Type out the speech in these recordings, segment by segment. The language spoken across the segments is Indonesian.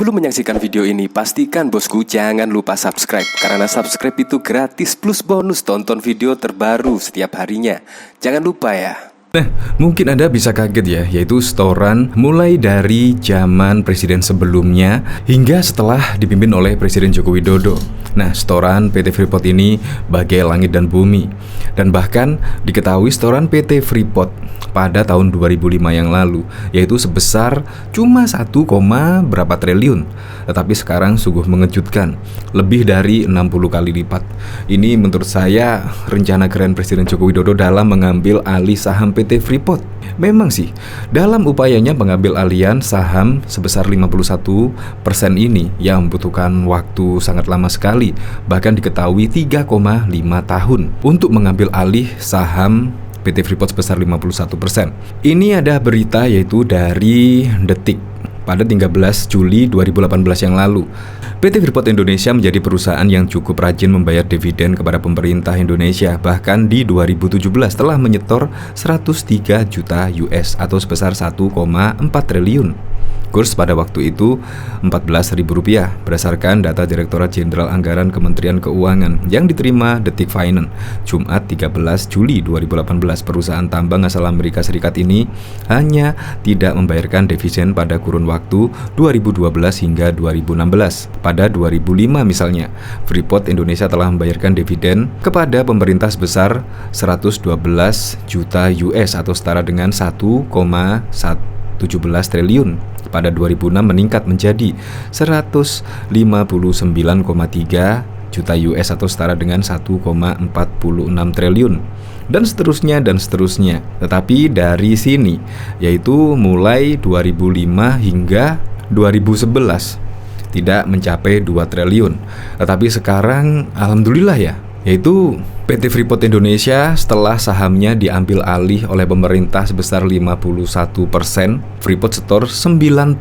Sebelum menyaksikan video ini, pastikan bosku jangan lupa subscribe. Karena subscribe itu gratis plus bonus tonton video terbaru setiap harinya. Jangan lupa ya. Nah, mungkin Anda bisa kaget ya, yaitu setoran mulai dari zaman presiden sebelumnya hingga setelah dipimpin oleh Presiden Joko Widodo. Nah, setoran PT Freeport ini bagai langit dan bumi. Dan bahkan diketahui setoran PT Freeport pada tahun 2005 yang lalu, yaitu sebesar cuma 1, berapa triliun. Tetapi sekarang sungguh mengejutkan, lebih dari 60 kali lipat. Ini menurut saya rencana keren Presiden Joko Widodo dalam mengambil alih saham PT Freeport. Memang sih, dalam upayanya mengambil alihan saham sebesar 51% ini yang membutuhkan waktu sangat lama sekali, bahkan diketahui 3,5 tahun untuk mengambil alih saham PT Freeport sebesar 51%. Ini ada berita yaitu dari Detik pada 13 Juli 2018 yang lalu. PT Freeport Indonesia menjadi perusahaan yang cukup rajin membayar dividen kepada pemerintah Indonesia. Bahkan di 2017 telah menyetor 103 juta US atau sebesar 1,4 triliun. Kurs pada waktu itu Rp14.000 berdasarkan data Direktorat Jenderal Anggaran Kementerian Keuangan yang diterima Detik Finance Jumat 13 Juli 2018. Perusahaan tambang asal Amerika Serikat ini hanya tidak membayarkan dividen pada kurun waktu 2012 hingga 2016. Pada 2005 misalnya, Freeport Indonesia telah membayarkan dividen kepada pemerintah sebesar 112 juta US atau setara dengan 1,17 triliun. Pada 2006 meningkat menjadi 159,3 juta US atau setara dengan 1,46 triliun. Dan seterusnya dan seterusnya. Tetapi dari sini, yaitu mulai 2005 hingga 2011 tidak mencapai 2 triliun. Tetapi sekarang alhamdulillah ya, yaitu PT Freeport Indonesia setelah sahamnya diambil alih oleh pemerintah sebesar 51%, Freeport setor 90,81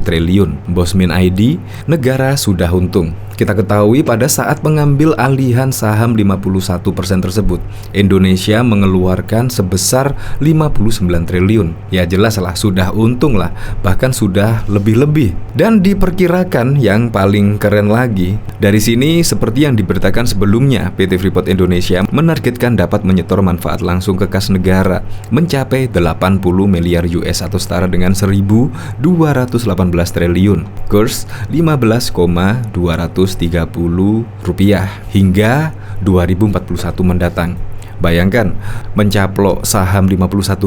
triliun. Bosmin ID, negara sudah untung. Kita ketahui pada saat mengambil alihan saham 51% tersebut, Indonesia mengeluarkan sebesar 59 triliun. Ya jelas lah, sudah untung lah, bahkan sudah lebih-lebih. Dan diperkirakan yang paling keren lagi, dari sini seperti yang diberitakan sebelumnya, PT Freeport Indonesia menargetkan dapat menyetor manfaat langsung ke kas negara mencapai 80 miliar US atau setara dengan 1.218 triliun. Kurs 15,230 rupiah hingga 2041 mendatang. Bayangkan, mencaplok saham 51%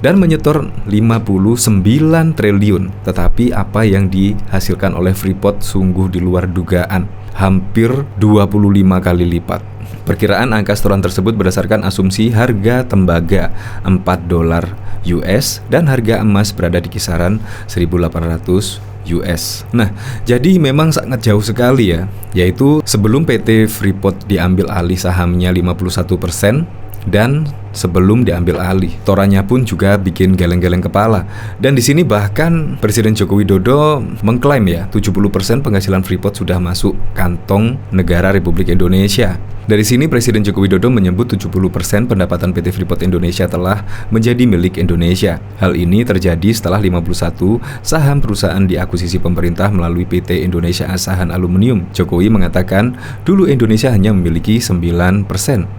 dan menyetor 59 triliun. Tetapi apa yang dihasilkan oleh Freeport sungguh di luar dugaan, hampir 25 kali lipat. Perkiraan angka setoran tersebut berdasarkan asumsi harga tembaga $4 US dan harga emas berada di kisaran 1.800 US. Nah, jadi memang sangat jauh sekali ya, yaitu sebelum PT Freeport diambil alih sahamnya 51% dan sebelum diambil alih, torannya pun juga bikin geleng-geleng kepala. Dan di sini bahkan Presiden Joko Widodo mengklaim ya, 70% penghasilan Freeport sudah masuk kantong negara Republik Indonesia. Dari sini Presiden Joko Widodo menyebut 70% pendapatan PT Freeport Indonesia telah menjadi milik Indonesia. Hal ini terjadi setelah 51 saham perusahaan diakuisisi pemerintah melalui PT Indonesia Asahan Aluminium. Jokowi mengatakan dulu Indonesia hanya memiliki 9%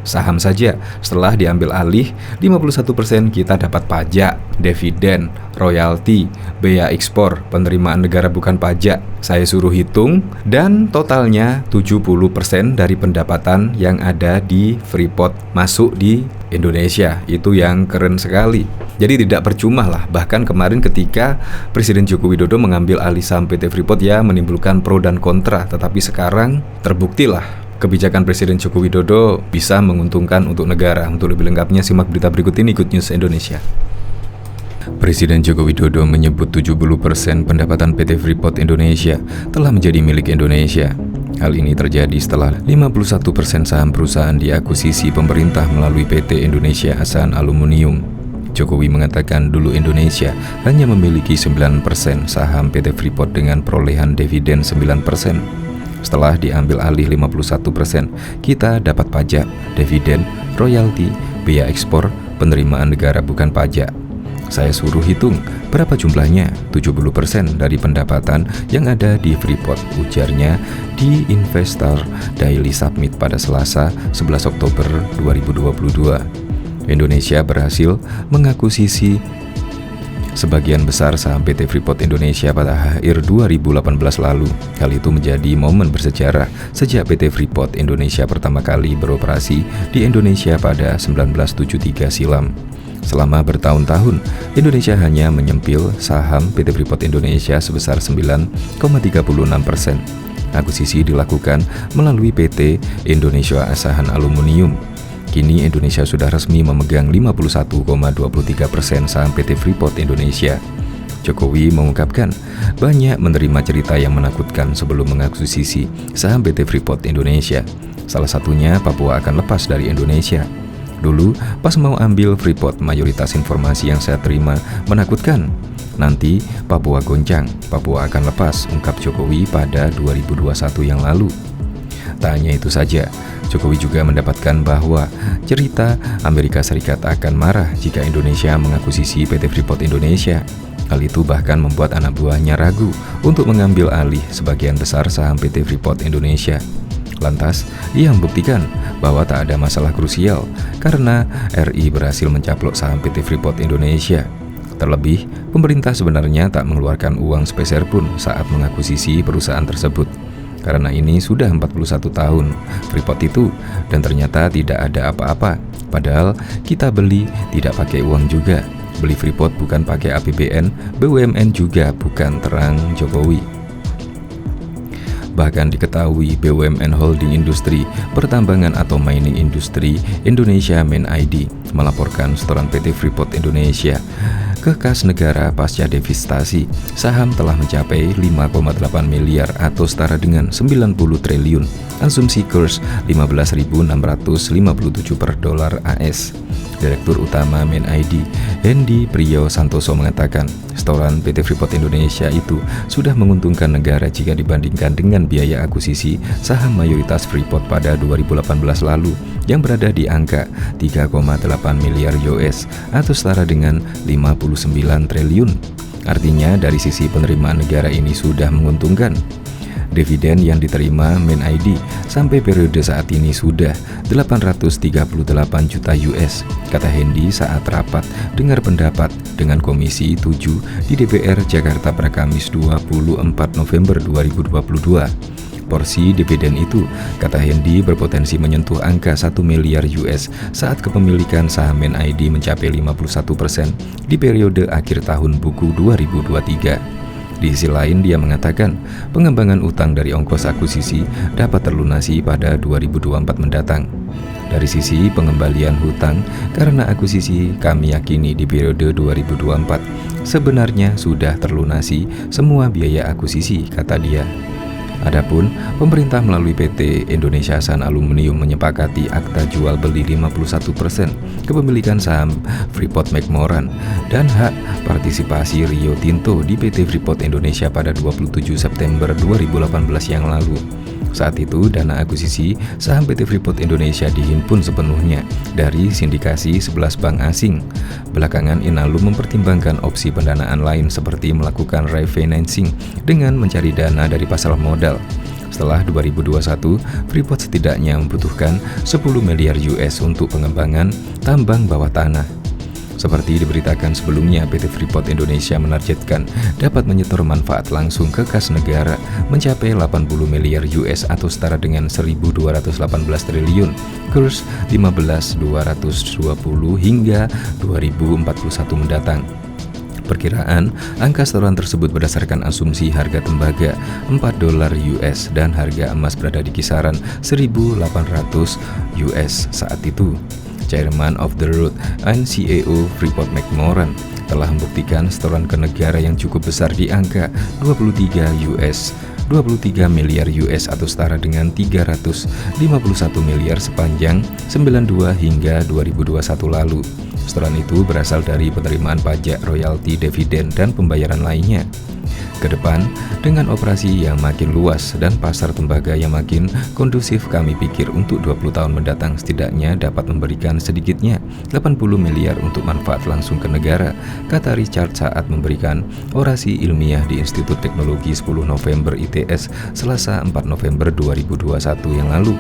saham saja. Setelah diambil alih 51% kita dapat pajak, dividen, royalti, bea ekspor, penerimaan negara bukan pajak. Saya suruh hitung dan totalnya 70% dari pendapatan yang ada di Freeport masuk di Indonesia. Itu yang keren sekali. Jadi tidak percuma lah. Bahkan kemarin ketika Presiden Joko Widodo mengambil alih saham PT Freeport ya menimbulkan pro dan kontra. Tetapi sekarang terbuktilah kebijakan Presiden Joko Widodo bisa menguntungkan untuk negara. Untuk lebih lengkapnya simak berita berikut ini, Good News Indonesia. Presiden Joko Widodo menyebut 70% pendapatan PT Freeport Indonesia telah menjadi milik Indonesia. Hal ini terjadi setelah 51% saham perusahaan diakuisisi pemerintah melalui PT Indonesia Asahan Aluminium. Jokowi mengatakan dulu Indonesia hanya memiliki 9% saham PT Freeport dengan perolehan dividen 9%. Setelah diambil alih 51%, kita dapat pajak, dividen, royalti, bea ekspor, penerimaan negara bukan pajak. Saya suruh hitung, berapa jumlahnya? 70% dari pendapatan yang ada di Freeport, ujarnya di Investor Daily Summit pada Selasa 11 Oktober 2022. Indonesia berhasil mengakuisisi sebagian besar saham PT Freeport Indonesia pada akhir 2018 lalu. Hal itu menjadi momen bersejarah sejak PT Freeport Indonesia pertama kali beroperasi di Indonesia pada 1973 silam. Selama bertahun-tahun, Indonesia hanya menyempil saham PT Freeport Indonesia sebesar 9,36%. Akuisisi dilakukan melalui PT Indonesia Asahan Aluminium. Kini Indonesia sudah resmi memegang 51,23% saham PT Freeport Indonesia. Jokowi mengungkapkan banyak menerima cerita yang menakutkan sebelum mengakuisisi saham PT Freeport Indonesia. Salah satunya Papua akan lepas dari Indonesia. Dulu pas mau ambil Freeport, mayoritas informasi yang saya terima menakutkan. Nanti Papua goncang, Papua akan lepas, ungkap Jokowi pada 2021 yang lalu. Tak hanya itu saja, Jokowi juga mendapatkan bahwa cerita Amerika Serikat akan marah jika Indonesia mengakuisisi PT Freeport Indonesia. Hal itu bahkan membuat anak buahnya ragu untuk mengambil alih sebagian besar saham PT Freeport Indonesia. Lantas, ia membuktikan bahwa tak ada masalah krusial karena RI berhasil mencaplok saham PT Freeport Indonesia. Terlebih, pemerintah sebenarnya tak mengeluarkan uang sepeser pun saat mengakuisisi perusahaan tersebut. Karena ini sudah 41 tahun Freeport itu dan ternyata tidak ada apa-apa. Padahal kita beli tidak pakai uang juga. Beli Freeport bukan pakai APBN, BUMN juga bukan, terang Jokowi. Bahkan diketahui BUMN Holding Industri Pertambangan atau Mining Industri Indonesia (MIND) melaporkan setoran PT Freeport Indonesia ke kas negara pasca devastasi. Saham telah mencapai 5,8 miliar atau setara dengan 90 triliun. Asumsi kurs 15.657 per dolar AS. Direktur Utama MIND, Hendy Priyo Santoso mengatakan, setoran PT Freeport Indonesia itu sudah menguntungkan negara jika dibandingkan dengan biaya akuisisi saham mayoritas Freeport pada 2018 lalu yang berada di angka 3,8 miliar US atau setara dengan 59 triliun. Artinya dari sisi penerimaan negara ini sudah menguntungkan. Dividen yang diterima MIND sampai periode saat ini sudah 838 juta US, kata Hendy saat rapat dengar pendapat dengan Komisi 7 di DPR Jakarta pada Kamis 24 November 2022. Porsi dividen itu, kata Hendy, berpotensi menyentuh angka 1 miliar US saat kepemilikan saham MIND mencapai 51% di periode akhir tahun buku 2023. Di sisi lain, dia mengatakan pengembangan utang dari ongkos akuisisi dapat terlunasi pada 2024 mendatang. Dari sisi pengembalian hutang karena akuisisi, kami yakini di periode 2024 sebenarnya sudah terlunasi semua biaya akuisisi, kata dia. Adapun pemerintah melalui PT Indonesia Asahan Aluminium menyepakati akta jual beli 51% kepemilikan saham Freeport-McMoRan dan hak partisipasi Rio Tinto di PT Freeport Indonesia pada 27 September 2018 yang lalu. Saat itu, dana akuisisi saham PT Freeport Indonesia dihimpun sepenuhnya dari sindikasi 11 bank asing. Belakangan, Inalum mempertimbangkan opsi pendanaan lain seperti melakukan refinancing dengan mencari dana dari pasar modal. Setelah 2021, Freeport setidaknya membutuhkan 10 miliar US untuk pengembangan tambang bawah tanah. Seperti diberitakan sebelumnya, PT Freeport Indonesia menargetkan dapat menyetor manfaat langsung ke kas negara mencapai 80 miliar US atau setara dengan 1.218 triliun, kurs 15.220 hingga 2041 mendatang. Perkiraan angka setoran tersebut berdasarkan asumsi harga tembaga $4 US dan harga emas berada di kisaran 1.800 US saat itu. Chairman of the Road and CEO Freeport-McMoRan telah membuktikan setoran ke negara yang cukup besar di angka 23 miliar US atau setara dengan 351 miliar sepanjang 92 hingga 2021 lalu. Setoran itu berasal dari penerimaan pajak, royalti, dividen, dan pembayaran lainnya. Ke depan, dengan operasi yang makin luas dan pasar tembaga yang makin kondusif, kami pikir untuk 20 tahun mendatang setidaknya dapat memberikan sedikitnya 80 miliar untuk manfaat langsung ke negara, kata Richard saat memberikan orasi ilmiah di Institut Teknologi 10 November ITS Selasa 4 November 2021 yang lalu.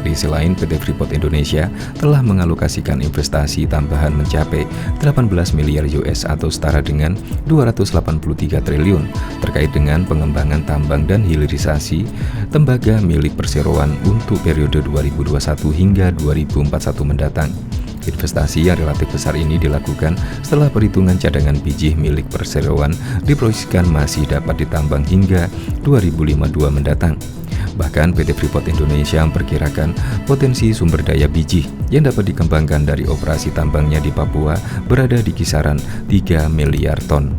Di sisi lain, PT Freeport Indonesia telah mengalokasikan investasi tambahan mencapai 18 miliar US atau setara dengan 283 triliun terkait dengan pengembangan tambang dan hilirisasi tembaga milik perseroan untuk periode 2021 hingga 2041 mendatang. Investasi yang relatif besar ini dilakukan setelah perhitungan cadangan biji milik perseroan diproyeksikan masih dapat ditambang hingga 2052 mendatang. Bahkan PT Freeport Indonesia memperkirakan potensi sumber daya biji yang dapat dikembangkan dari operasi tambangnya di Papua berada di kisaran 3 miliar ton.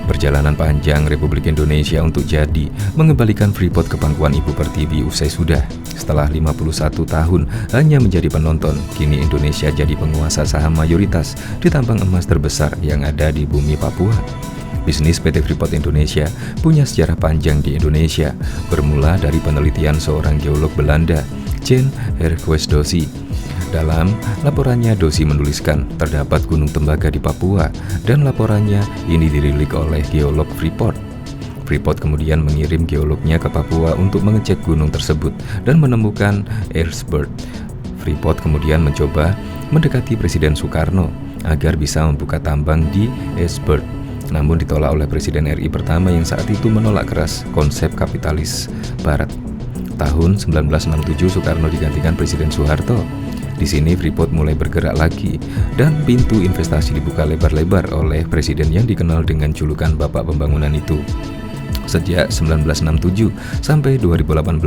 Perjalanan panjang Republik Indonesia untuk jadi mengembalikan Freeport ke pangkuan Ibu Pertiwi usai sudah. Setelah 51 tahun hanya menjadi penonton, kini Indonesia jadi penguasa saham mayoritas di tambang emas terbesar yang ada di bumi Papua. Bisnis PT Freeport Indonesia punya sejarah panjang di Indonesia, bermula dari penelitian seorang geolog Belanda, Jan Hercules Dossy. Dalam laporannya, Dossy menuliskan terdapat gunung tembaga di Papua, dan laporannya ini dirilik oleh geolog Freeport. Freeport kemudian mengirim geolognya ke Papua untuk mengecek gunung tersebut dan menemukan Erzberg. Freeport kemudian mencoba mendekati Presiden Soekarno agar bisa membuka tambang di Erzberg, namun ditolak oleh Presiden RI pertama yang saat itu menolak keras konsep kapitalis Barat. Tahun 1967 Soekarno digantikan Presiden Soeharto. Di sini Freeport mulai bergerak lagi dan pintu investasi dibuka lebar-lebar oleh presiden yang dikenal dengan julukan Bapak Pembangunan itu. Sejak 1967 sampai 2018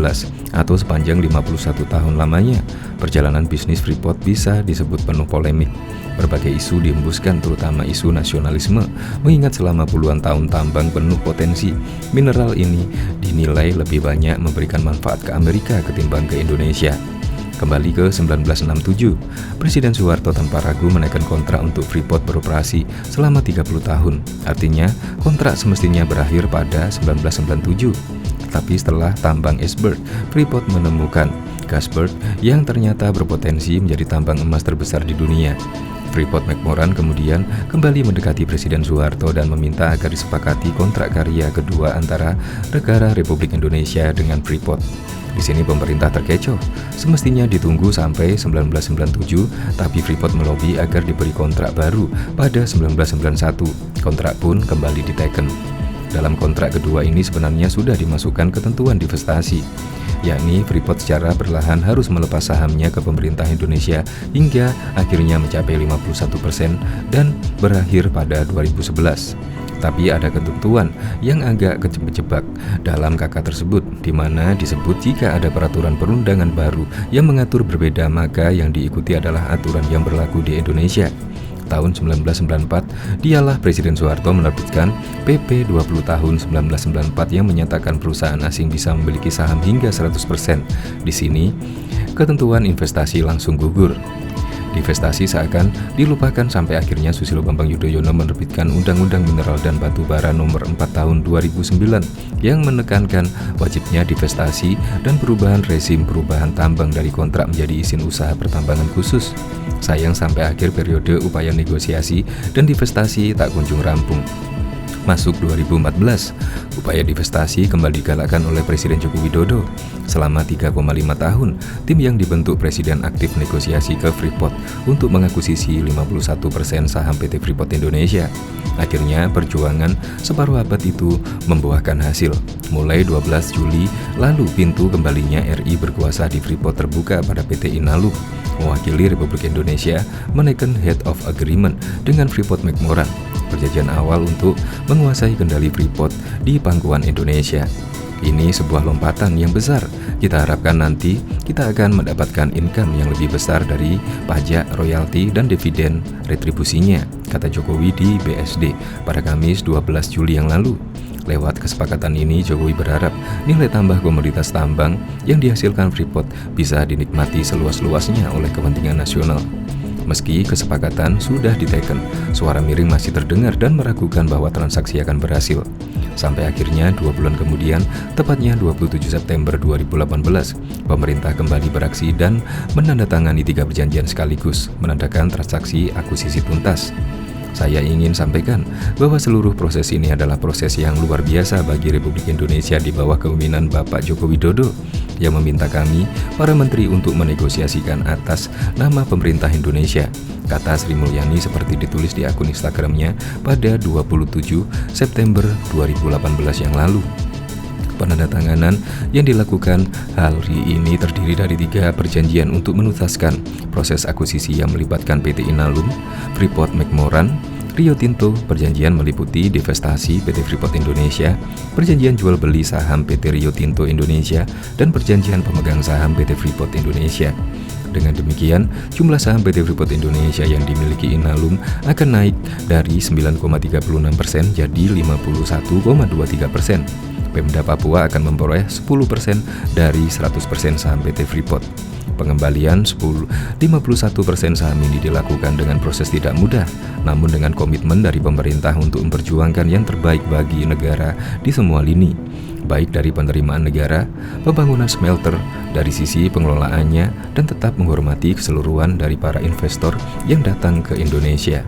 atau sepanjang 51 tahun lamanya, perjalanan bisnis Freeport bisa disebut penuh polemik. Berbagai isu dihembuskan, terutama isu nasionalisme, mengingat selama puluhan tahun tambang penuh potensi mineral ini dinilai lebih banyak memberikan manfaat ke Amerika ketimbang ke Indonesia. Kembali ke 1967, Presiden Soeharto tanpa ragu menaikkan kontrak untuk Freeport beroperasi selama 30 tahun. Artinya, kontrak semestinya berakhir pada 1997. Tapi setelah tambang Erzberg, Freeport menemukan Gasberg yang ternyata berpotensi menjadi tambang emas terbesar di dunia. Freeport-McMoRan kemudian kembali mendekati Presiden Soeharto dan meminta agar disepakati kontrak karya kedua antara negara Republik Indonesia dengan Freeport. Di sini pemerintah terkecoh, semestinya ditunggu sampai 1997, tapi Freeport melobi agar diberi kontrak baru pada 1991. Kontrak pun kembali diteken. Dalam kontrak kedua ini sebenarnya sudah dimasukkan ketentuan divestasi, yakni Freeport secara perlahan harus melepas sahamnya ke pemerintah Indonesia hingga akhirnya mencapai 51% dan berakhir pada 2011. Tapi ada ketentuan yang agak kejebak dalam KK tersebut, di mana disebut jika ada peraturan perundangan baru yang mengatur berbeda, maka yang diikuti adalah aturan yang berlaku di Indonesia. Tahun 1994, dialah Presiden Soeharto menerbitkan PP 20 tahun 1994 yang menyatakan perusahaan asing bisa memiliki saham hingga 100%. Di sini, ketentuan investasi langsung gugur. Divestasi seakan dilupakan sampai akhirnya Susilo Bambang Yudhoyono menerbitkan Undang-Undang Mineral dan Batu Bara Nomor 4 Tahun 2009 yang menekankan wajibnya divestasi dan perubahan rezim perubahan tambang dari kontrak menjadi izin usaha pertambangan khusus. Sayang sampai akhir periode upaya negosiasi dan divestasi tak kunjung rampung. Masuk 2014, upaya divestasi kembali digalakkan oleh Presiden Joko Widodo. Selama 3,5 tahun, tim yang dibentuk Presiden aktif negosiasi ke Freeport untuk mengakuisisi 51% saham PT Freeport Indonesia. Akhirnya, perjuangan separuh abad itu membuahkan hasil. Mulai 12 Juli lalu, pintu kembalinya RI berkuasa di Freeport terbuka pada PT Inalum. Mewakili Republik Indonesia menaikkan Head of Agreement dengan Freeport-McMoRan, perjanjian awal untuk menguasai kendali Freeport di pangkuan Indonesia. Ini sebuah lompatan yang besar. Kita harapkan nanti kita akan mendapatkan income yang lebih besar dari pajak, royalti, dan dividen retribusinya, kata Jokowi di BSD pada Kamis 12 Juli yang lalu. Lewat kesepakatan ini, Jokowi berharap nilai tambah komoditas tambang yang dihasilkan Freeport bisa dinikmati seluas-luasnya oleh kepentingan nasional. Meski kesepakatan sudah diteken, suara miring masih terdengar dan meragukan bahwa transaksi akan berhasil. Sampai akhirnya 2 bulan kemudian, tepatnya 27 September 2018, pemerintah kembali beraksi dan menandatangani 3 perjanjian sekaligus, menandakan transaksi akuisisi tuntas. Saya ingin sampaikan bahwa seluruh proses ini adalah proses yang luar biasa bagi Republik Indonesia di bawah kepemimpinan Bapak Joko Widodo yang meminta kami, para menteri, untuk menegosiasikan atas nama pemerintah Indonesia, kata Sri Mulyani seperti ditulis di akun Instagramnya pada 27 September 2018 yang lalu. Penandatanganan yang dilakukan hari ini terdiri dari 3 perjanjian untuk menuntaskan proses akuisisi yang melibatkan PT Inalum, Freeport McMoran, Rio Tinto. Perjanjian meliputi divestasi PT Freeport Indonesia, perjanjian jual beli saham PT Rio Tinto Indonesia, dan perjanjian pemegang saham PT Freeport Indonesia. Dengan demikian, jumlah saham PT Freeport Indonesia yang dimiliki Inalum akan naik dari 9,36% jadi 51,23%. Pemda Papua akan memperoleh 10% dari 100% saham PT Freeport. Pengembalian 51% saham ini dilakukan dengan proses tidak mudah, namun dengan komitmen dari pemerintah untuk memperjuangkan yang terbaik bagi negara di semua lini, baik dari penerimaan negara, pembangunan smelter, dari sisi pengelolaannya, dan tetap menghormati keseluruhan dari para investor yang datang ke Indonesia.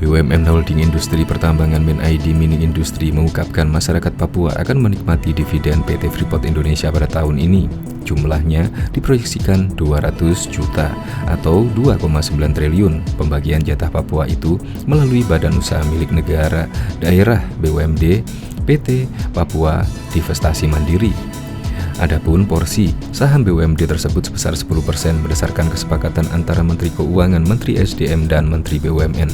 BUMN Holding Industri Pertambangan MinID Mining Industri mengungkapkan masyarakat Papua akan menikmati dividen PT Freeport Indonesia pada tahun ini. Jumlahnya diproyeksikan 200 juta atau 2,9 triliun. Pembagian jatah Papua itu melalui Badan Usaha Milik Negara Daerah BUMD PT Papua Divestasi Mandiri. Adapun porsi saham BUMD tersebut sebesar 10% berdasarkan kesepakatan antara Menteri Keuangan, Menteri SDM, dan Menteri BUMN,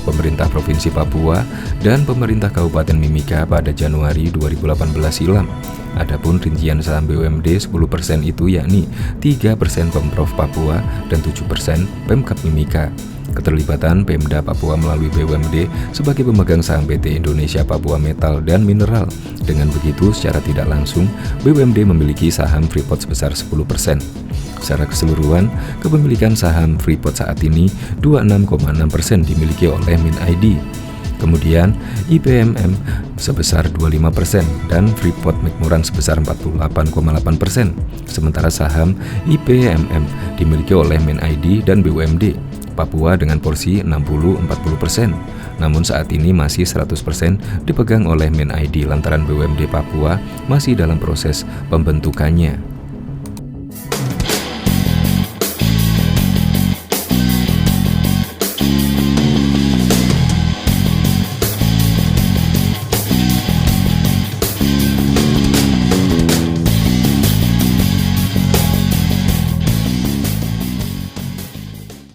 pemerintah Provinsi Papua, dan pemerintah Kabupaten Mimika pada Januari 2018 silam. Adapun rincian saham BUMD 10% itu yakni 3% Pemprov Papua dan 7% Pemkab Mimika. Keterlibatan Pemda Papua melalui BUMD sebagai pemegang saham PT Indonesia Papua Metal dan Mineral. Dengan begitu, secara tidak langsung, BUMD memiliki saham Freeport sebesar 10%. Secara keseluruhan, kepemilikan saham Freeport saat ini 26,6% dimiliki oleh MinID. Kemudian IPMM sebesar 25% dan Freeport McMoran sebesar 48,8%. Sementara saham IPMM dimiliki oleh MinID dan BUMD Papua dengan porsi 60-40%. Namun saat ini masih 100% dipegang oleh MinID lantaran BUMD Papua masih dalam proses pembentukannya.